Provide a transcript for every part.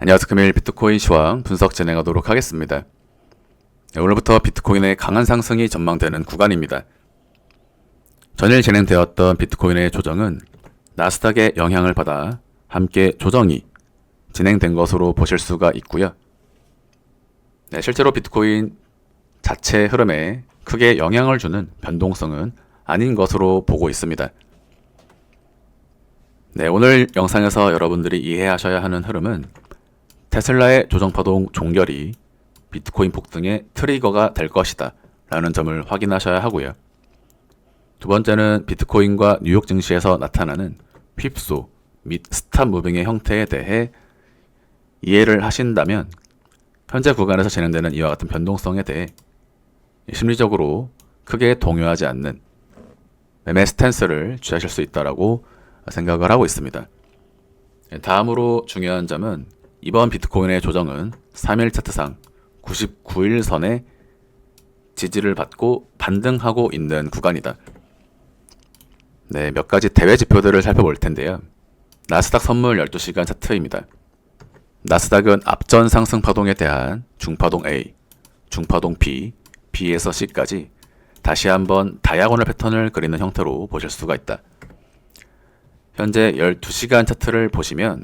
안녕하세요. 금일 비트코인 시황 분석 진행하도록 하겠습니다. 오늘부터 비트코인의 강한 상승이 전망되는 구간입니다. 전일 진행되었던 비트코인의 조정은 나스닥의 영향을 받아 함께 조정이 진행된 것으로 보실 수가 있고요. 실제로 비트코인 자체 흐름에 크게 영향을 주는 변동성은 아닌 것으로 보고 있습니다. 오늘 영상에서 여러분들이 이해하셔야 하는 흐름은 테슬라의 조정파동 종결이 비트코인 폭등의 트리거가 될 것이다 라는 점을 확인하셔야 하고요. 두 번째는 비트코인과 뉴욕 증시에서 나타나는 휩소 및 스탑 무빙의 형태에 대해 이해를 하신다면 현재 구간에서 진행되는 이와 같은 변동성에 대해 심리적으로 크게 동요하지 않는 매매 스탠스를 취하실 수 있다고 생각을 하고 있습니다. 다음으로 중요한 점은 이번 비트코인의 조정은 3일 차트상 99일선의 지지를 받고 반등하고 있는 구간이다. 몇 가지 대외 지표들을 살펴볼 텐데요. 나스닥 선물 12시간 차트입니다. 나스닥은 앞전 상승 파동에 대한 중파동 A, 중파동 B, B에서 C까지 다시 한번 다이아고널 패턴을 그리는 형태로 보실 수가 있다. 현재 12시간 차트를 보시면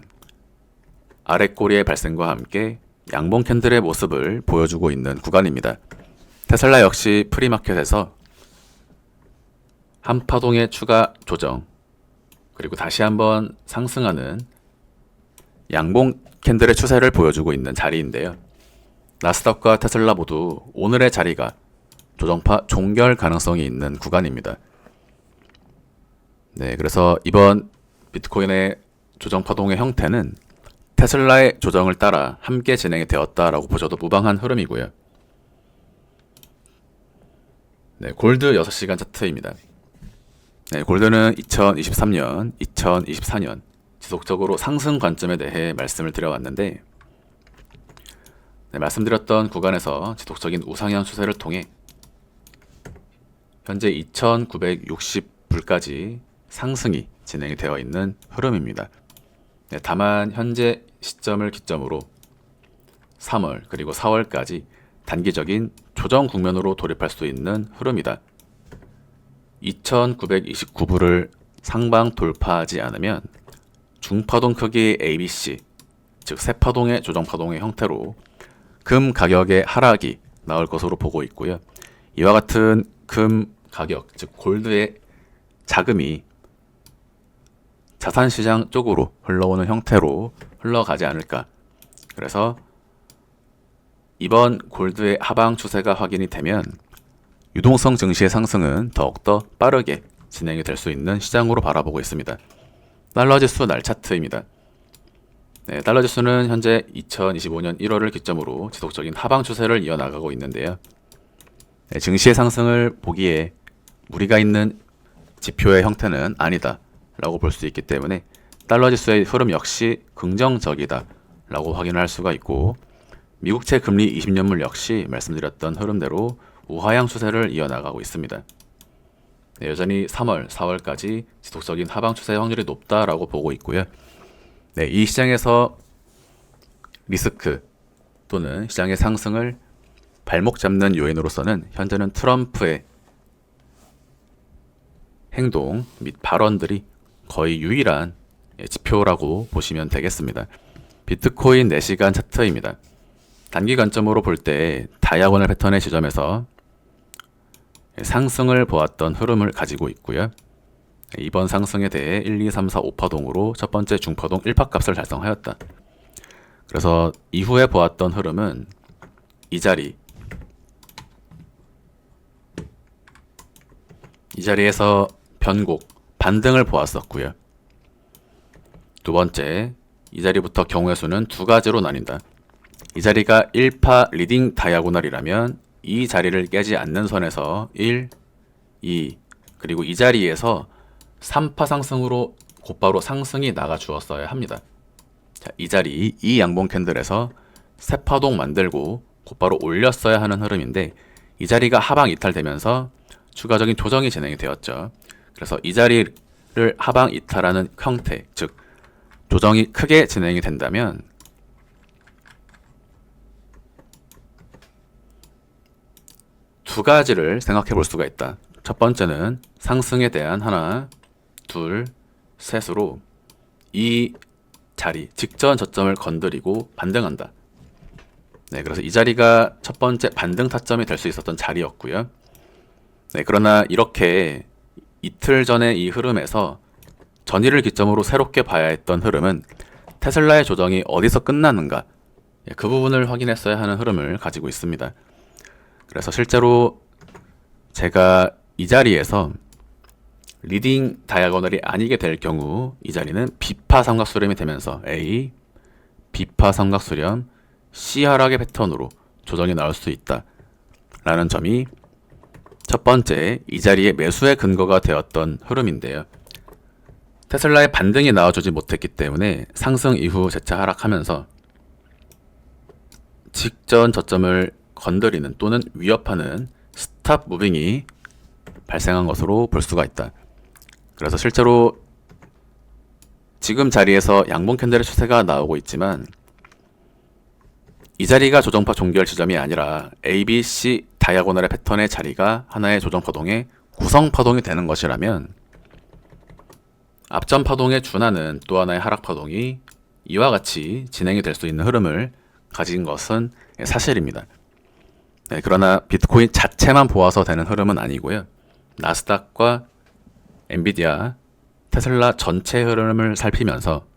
아래 꼬리의 발생과 함께 양봉 캔들의 모습을 보여주고 있는 구간입니다. 테슬라 역시 프리마켓에서 한 파동의 추가 조정, 그리고 다시 한번 상승하는 양봉 캔들의 추세를 보여주고 있는 자리인데요. 나스닥과 테슬라 모두 오늘의 자리가 조정파 종결 가능성이 있는 구간입니다. 그래서 이번 비트코인의 조정 파동의 형태는 테슬라의 조정을 따라 함께 진행이 되었다라고 보셔도 무방한 흐름이고요. 골드 6시간 차트입니다. 골드는 2023년, 2024년 지속적으로 상승 관점에 대해 말씀을 드려왔는데 말씀드렸던 구간에서 지속적인 우상향 추세를 통해 현재 2,960불까지 상승이 진행이 되어 있는 흐름입니다. 다만 현재 시점을 기점으로 3월 그리고 4월까지 단기적인 조정 국면으로 돌입할 수 있는 흐름이다. 2,929불을 상방 돌파하지 않으면 중파동 크기의 ABC, 즉 세파동의 조정파동의 형태로 금 가격의 하락이 나올 것으로 보고 있고요. 이와 같은 금 가격, 즉 골드의 자금이 자산시장 쪽으로 흘러오는 형태로 흘러가지 않을까. 그래서 이번 골드의 하방 추세가 확인이 되면 유동성 증시의 상승은 더욱더 빠르게 진행이 될 수 있는 시장으로 바라보고 있습니다. 달러지수 날 차트입니다. 달러지수는 현재 2025년 1월을 기점으로 지속적인 하방 추세를 이어나가고 있는데요. 증시의 상승을 보기에 무리가 있는 지표의 형태는 아니다 라고 볼 수 있기 때문에 달러지수의 흐름 역시 긍정적이다 라고 확인할 수가 있고, 미국채 금리 20년물 역시 말씀드렸던 흐름대로 우하향 추세를 이어나가고 있습니다. 여전히 3월, 4월까지 지속적인 하방 추세의 확률이 높다라고 보고 있고요. 이 시장에서 리스크 또는 시장의 상승을 발목 잡는 요인으로서는 현재는 트럼프의 행동 및 발언들이 거의 유일한 지표라고 보시면 되겠습니다. 비트코인 4시간 차트입니다. 단기 관점으로 볼 때 다이아고널 패턴의 지점에서 상승을 보았던 흐름을 가지고 있고요. 이번 상승에 대해 1, 2, 3, 4, 5파동으로 첫 번째 중파동 1파 값을 달성하였다. 그래서 이후에 보았던 흐름은 이 자리에서 변곡, 반등을 보았었고요. 두 번째, 이 자리부터 경우의 수는 두 가지로 나뉜다. 이 자리가 1파 리딩 다이아고널이라면 이 자리를 깨지 않는 선에서 1, 2, 그리고 이 자리에서 3파 상승으로 곧바로 상승이 나가 주었어야 합니다. 자, 이 자리, 이 양봉 캔들에서 세 파동 만들고 곧바로 올렸어야 하는 흐름인데 이 자리가 하방 이탈되면서 추가적인 조정이 진행이 되었죠. 그래서 이 자리를 하방 이탈하는 형태, 즉 조정이 크게 진행이 된다면 두 가지를 생각해 볼 수가 있다. 첫 번째는 상승에 대한 하나, 둘, 셋으로 이 자리, 직전 저점을 건드리고 반등한다. 네, 그래서 이 자리가 첫 번째 반등 타점이 될 수 있었던 자리였고요. 네, 그러나 이렇게 이틀 전에 이 흐름에서 전일을 기점으로 새롭게 봐야 했던 흐름은 테슬라의 조정이 어디서 끝나는가, 그 부분을 확인했어야 하는 흐름을 가지고 있습니다. 그래서 실제로 제가 이 자리에서 리딩 다이아고널이 아니게 될 경우 이 자리는 비파 삼각수렴이 되면서 A, 비파 삼각수렴, C 하락의 패턴으로 조정이 나올 수 있다 라는 점이 첫 번째 이 자리의 매수의 근거가 되었던 흐름인데요. 테슬라의 반등이 나와주지 못했기 때문에 상승 이후 재차 하락하면서 직전 저점을 건드리는 또는 위협하는 스탑 무빙이 발생한 것으로 볼 수가 있다. 그래서 실제로 지금 자리에서 양봉 캔들의 추세가 나오고 있지만 이 자리가 조정파 종결 지점이 아니라 ABC 다이아고널의 패턴의 자리가 하나의 조정 파동의 구성 파동이 되는 것이라면 앞전 파동에 준하는 또 하나의 하락 파동이 이와 같이 진행이 될 수 있는 흐름을 가진 것은 사실입니다. 네, 그러나 비트코인 자체만 보아서 되는 흐름은 아니고요. 나스닥과 엔비디아, 테슬라 전체 흐름을 살피면서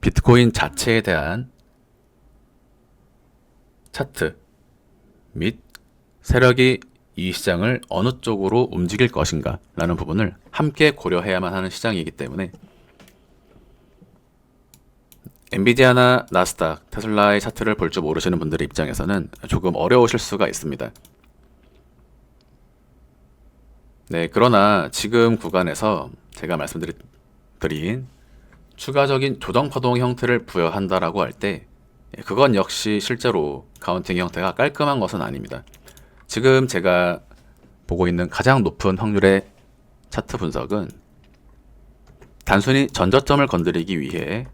비트코인 자체에 대한 차트 및 세력이 이 시장을 어느 쪽으로 움직일 것인가 라는 부분을 함께 고려해야만 하는 시장이기 때문에 엔비디아나 나스닥, 테슬라의 차트를 볼 줄 모르시는 분들의 입장에서는 조금 어려우실 수가 있습니다. 네, 그러나 지금 구간에서 제가 말씀드린 추가적인 조정 파동 형태를 부여한다라고 할 때 그건 역시 실제로 카운팅 형태가 깔끔한 것은 아닙니다. 지금 제가 보고 있는 가장 높은 확률의 차트 분석은 단순히 전저점을 건드리기 위해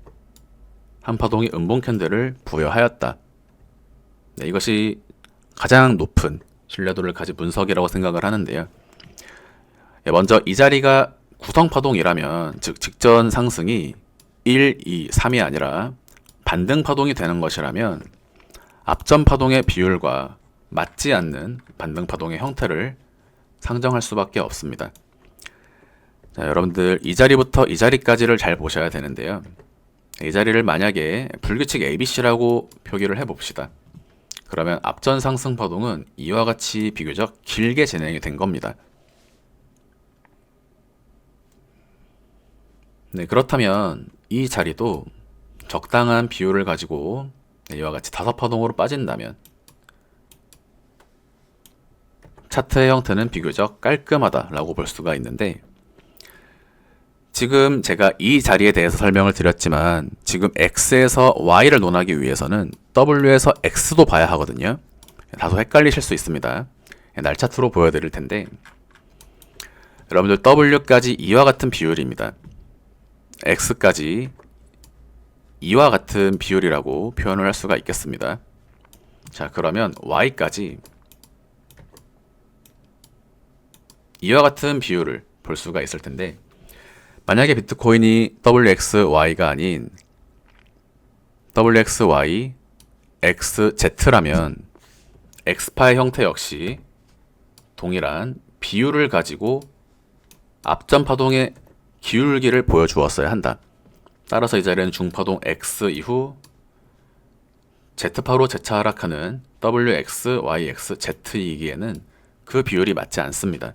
한 파동의 음봉 캔들을 부여하였다. 네, 이것이 가장 높은 신뢰도를 가진 분석이라고 생각을 하는데요. 먼저 이 자리가 구성 파동이라면 즉 직전 상승이 1, 2, 3이 아니라 반등 파동이 되는 것이라면 앞전 파동의 비율과 맞지 않는 반등 파동의 형태를 상정할 수밖에 없습니다. 자, 여러분들 이 자리부터 이 자리까지를 잘 보셔야 되는데요. 이 자리를 만약에 불규칙 ABC라고 표기를 해봅시다. 그러면 앞전 상승 파동은 이와 같이 비교적 길게 진행이 된 겁니다. 네, 그렇다면 이 자리도 적당한 비율을 가지고 이와 같이 다섯 파동으로 빠진다면 차트의 형태는 비교적 깔끔하다라고 볼 수가 있는데, 지금 제가 이 자리에 대해서 설명을 드렸지만 지금 X에서 Y를 논하기 위해서는 W에서 X도 봐야 하거든요. 다소 헷갈리실 수 있습니다. 날 차트로 보여드릴 텐데 여러분들 W까지 이와 같은 비율입니다. X까지 이와 같은 비율이라고 표현을 할 수가 있겠습니다. 자, 그러면 Y까지 이와 같은 비율을 볼 수가 있을 텐데, 만약에 비트코인이 WXY가 아닌 WXY, XZ라면 X파의 형태 역시 동일한 비율을 가지고 앞전 파동의 기울기를 보여주었어야 한다. 따라서 이 자리는 중파동 X 이후 Z파로 재차 하락하는 WX, YX, Z이기에는 그 비율이 맞지 않습니다.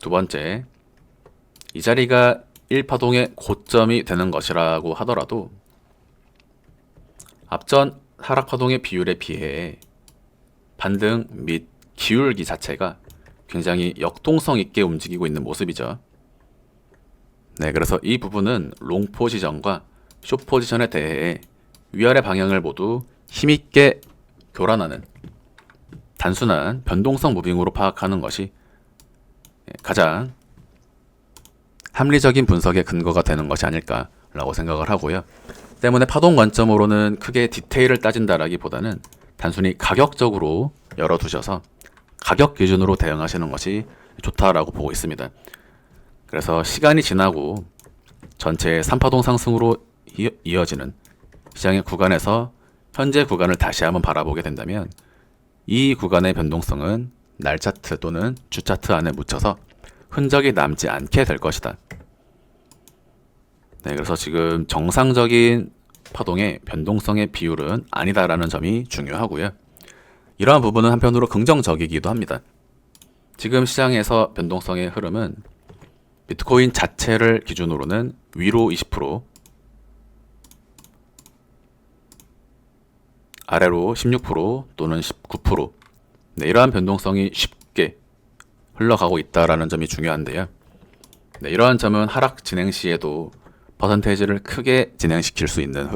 두 번째, 이 자리가 1파동의 고점이 되는 것이라고 하더라도 앞전 하락파동의 비율에 비해 반등 및 기울기 자체가 굉장히 역동성 있게 움직이고 있는 모습이죠. 네, 그래서 이 부분은 롱 포지션과 숏 포지션에 대해 위아래 방향을 모두 힘있게 교란하는 단순한 변동성 무빙으로 파악하는 것이 가장 합리적인 분석의 근거가 되는 것이 아닐까라고 생각을 하고요. 때문에 파동 관점으로는 크게 디테일을 따진다라기보다는 단순히 가격적으로 열어두셔서 가격 기준으로 대응하시는 것이 좋다라고 보고 있습니다. 그래서 시간이 지나고 전체 3파동 상승으로 이어지는 시장의 구간에서 현재 구간을 다시 한번 바라보게 된다면 이 구간의 변동성은 날 차트 또는 주 차트 안에 묻혀서 흔적이 남지 않게 될 것이다. 네, 그래서 지금 정상적인 파동의 변동성의 비율은 아니다라는 점이 중요하고요. 이러한 부분은 한편으로 긍정적이기도 합니다. 지금 시장에서 변동성의 흐름은 비트코인 자체를 기준으로는 위로 20%, 아래로 16% 또는 19%, 네, 이러한 변동성이 쉽게 흘러가고 있다는 점이 중요한데요. 네, 이러한 점은 하락 진행 시에도 퍼센테이지를 크게 진행시킬 수 있는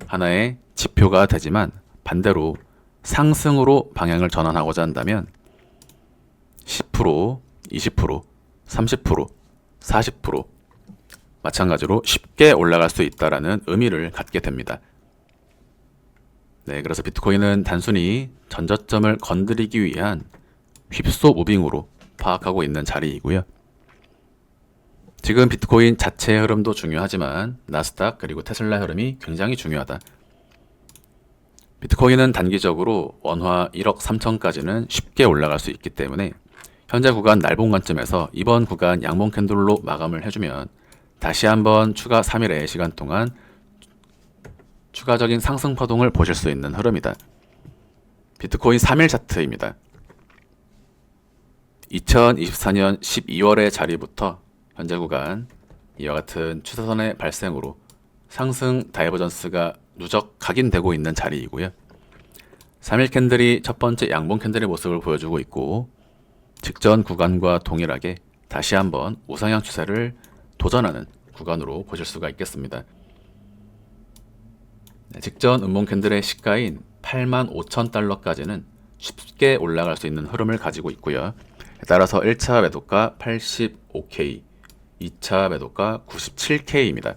하나의 지표가 되지만, 반대로 상승으로 방향을 전환하고자 한다면 10%, 20%, 30%, 40% 마찬가지로 쉽게 올라갈 수 있다는 의미를 갖게 됩니다. 네, 그래서 비트코인은 단순히 전저점을 건드리기 위한 휩소 무빙으로 파악하고 있는 자리이고요. 지금 비트코인 자체의 흐름도 중요하지만 나스닥 그리고 테슬라 흐름이 굉장히 중요하다. 비트코인은 단기적으로 원화 1억 3천까지는 쉽게 올라갈 수 있기 때문에 현재 구간 날봉 관점에서 이번 구간 양봉 캔들로 마감을 해주면 다시 한번 추가 3일의 시간 동안 추가적인 상승 파동을 보실 수 있는 흐름이다. 비트코인 3일 차트입니다. 2024년 12월의 자리부터 현재 구간 이와 같은 추세선의 발생으로 상승 다이버전스가 누적 각인되고 있는 자리이고요. 3일 캔들이 첫 번째 양봉 캔들의 모습을 보여주고 있고, 직전 구간과 동일하게 다시 한번 우상향 추세를 도전하는 구간으로 보실 수가 있겠습니다. 직전 음봉 캔들의 시가인 85,000달러까지는 쉽게 올라갈 수 있는 흐름을 가지고 있고요. 따라서 1차 매도가 85K, 2차 매도가 97K입니다.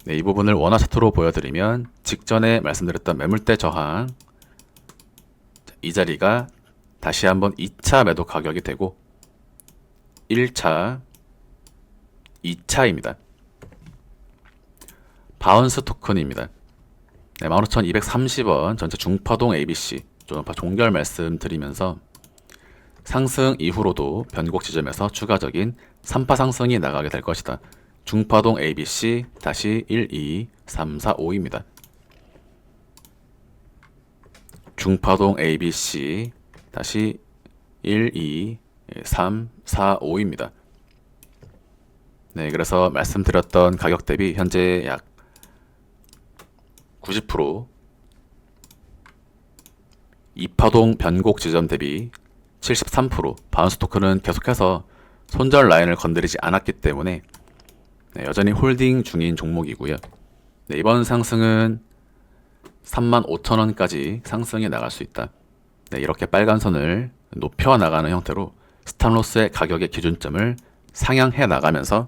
네, 이 부분을 원화 차트로 보여드리면 직전에 말씀드렸던 매물대 저항, 이 자리가 다시 한번 2차 매도 가격이 되고 1차, 2차입니다. 바운스 토큰입니다. 네, 15,230원 전체 중파동 ABC 조정파 종결 말씀드리면서 상승 이후로도 변곡 지점에서 추가적인 3파 상승이 나가게 될 것이다. 중파동 ABC 다시 1, 2, 3, 4, 5입니다. 중파동 ABC 다시 1, 2, 3, 4, 5입니다. 네, 그래서 말씀드렸던 가격 대비 현재 약 90%, 2파동 변곡 지점 대비 73%, 바운스 토큰은 계속해서 손절 라인을 건드리지 않았기 때문에 네, 여전히 홀딩 중인 종목이고요. 네, 이번 상승은 35,000원까지 상승이 나갈 수 있다. 네, 이렇게 빨간 선을 높여 나가는 형태로 스탑로스의 가격의 기준점을 상향해 나가면서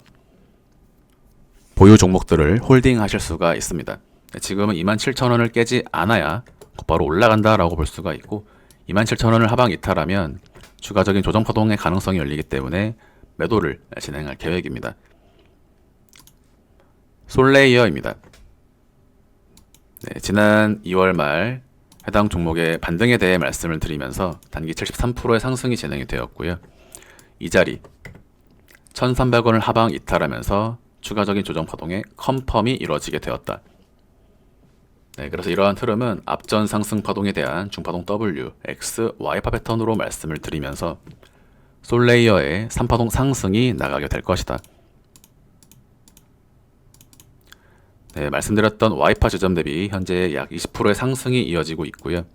보유 종목들을 홀딩 하실 수가 있습니다. 네, 지금은 27,000원을 깨지 않아야 곧바로 올라간다라고 볼 수가 있고, 27,000원을 하방 이탈하면 추가적인 조정 파동의 가능성이 열리기 때문에 매도를 진행할 계획입니다. 솔레이어입니다. 네, 지난 2월 말 해당 종목의 반등에 대해 말씀을 드리면서 단기 73%의 상승이 진행이 되었고요. 이 자리 1,300원을 하방 이탈하면서 추가적인 조정 파동의 컨펌이 이루어지게 되었다. 네, 그래서 이러한 흐름은 앞전 상승 파동에 대한 중파동 W, X, Y파 패턴으로 말씀을 드리면서 솔레이어의 3파동 상승이 나가게 될 것이다. 네, 말씀드렸던 Y파 지점 대비 현재 약 20%의 상승이 이어지고 있고요.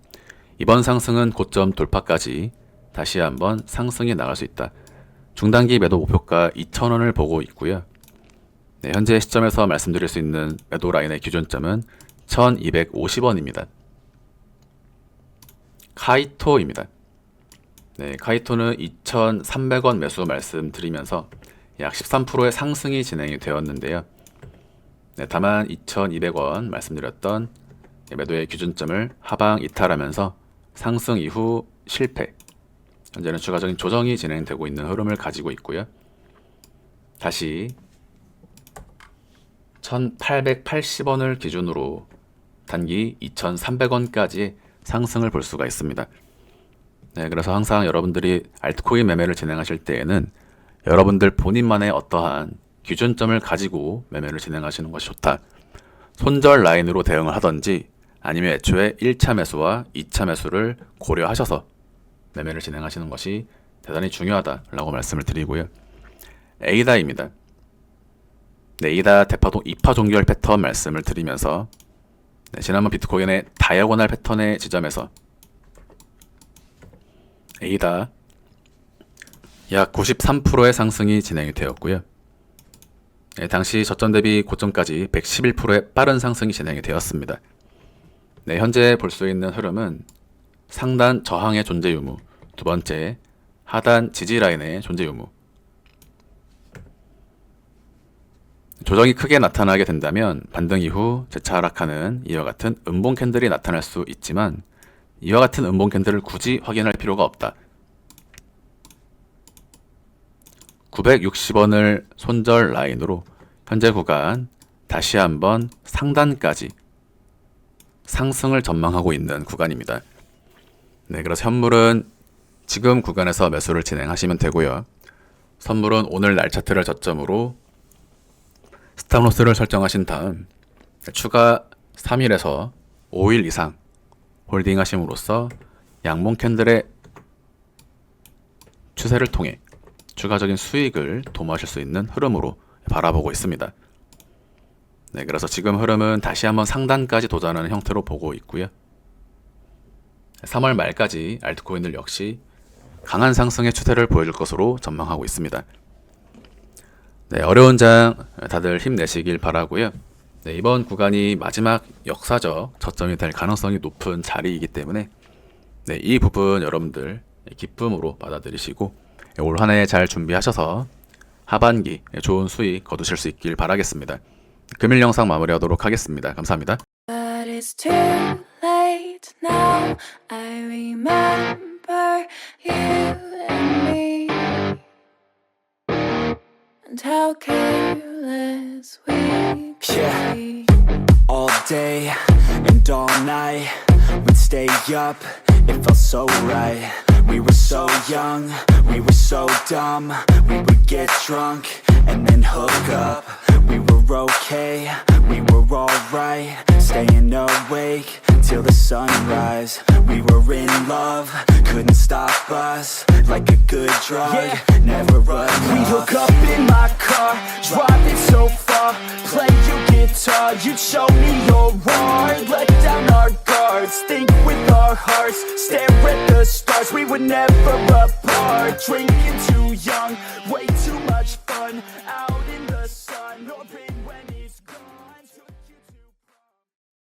이번 상승은 고점 돌파까지 다시 한번 상승이 나갈 수 있다. 중단기 매도 목표가 2,000원을 보고 있고요. 네, 현재 시점에서 말씀드릴 수 있는 매도 라인의 기준점은 1,250원입니다. 카이토입니다. 네, 카이토는 2,300원 매수 말씀드리면서 약 13%의 상승이 진행이 되었는데요. 네, 다만 2,200원 말씀드렸던 매도의 기준점을 하방 이탈하면서 상승 이후 실패. 현재는 추가적인 조정이 진행되고 있는 흐름을 가지고 있고요. 다시 1880원을 기준으로 단기 2300원까지 상승을 볼 수가 있습니다. 네, 그래서 항상 여러분들이 알트코인 매매를 진행하실 때에는 여러분들 본인만의 어떠한 기준점을 가지고 매매를 진행하시는 것이 좋다. 손절 라인으로 대응을 하던지 아니면 애초에 1차 매수와 2차 매수를 고려하셔서 매매를 진행하시는 것이 대단히 중요하다라고 말씀을 드리고요. 에이다입니다. 네, 에이다 대파동 2파 종결 패턴 말씀을 드리면서 지난번 비트코인의 다이아고날 패턴의 지점에서 에이다 약 93%의 상승이 진행이 되었고요. 당시 저점 대비 고점까지 111%의 빠른 상승이 진행이 되었습니다. 현재 볼 수 있는 흐름은 상단 저항의 존재 유무, 두 번째 하단 지지 라인의 존재 유무. 조정이 크게 나타나게 된다면 반등 이후 재차 하락하는 이와 같은 음봉 캔들이 나타날 수 있지만 이와 같은 음봉 캔들을 굳이 확인할 필요가 없다. 960원을 손절 라인으로 현재 구간 다시 한번 상단까지 상승을 전망하고 있는 구간입니다. 네, 그래서 현물은 지금 구간에서 매수를 진행하시면 되고요. 선물은 오늘 날 차트를 저점으로 스탑로스를 설정하신 다음 추가 3일에서 5일 이상 홀딩 하심으로써 양봉 캔들의 추세를 통해 추가적인 수익을 도모하실 수 있는 흐름으로 바라보고 있습니다. 네, 그래서 지금 흐름은 다시 한번 상단까지 도전하는 형태로 보고 있고요. 3월 말까지 알트코인들 역시 강한 상승의 추세를 보여줄 것으로 전망하고 있습니다. 네, 어려운 장 다들 힘내시길 바라고요. 네, 이번 구간이 마지막 역사적 저점이 될 가능성이 높은 자리이기 때문에 이 부분 여러분들 기쁨으로 받아들이시고 올 한 해 잘 준비하셔서 하반기 좋은 수익 거두실 수 있길 바라겠습니다. 금일 영상 마무리하도록 하겠습니다. 감사합니다. But it's too late now. I remember you and me, and how careless we could Yeah. be. All day and all night, we'd stay up, it felt so right. We were so young, we were so dumb. We would get drunk and then hook up. We were okay, we were alright. Staying awake till the sunrise. We were in love, couldn't stop us. Like a good drug, never enough. We hook up in my car, driving so far. Play your guitar, you'd show me your art. Let down our guards, think with our hearts. Stare at the stars, we were never apart. Drinking too young, way too much fun out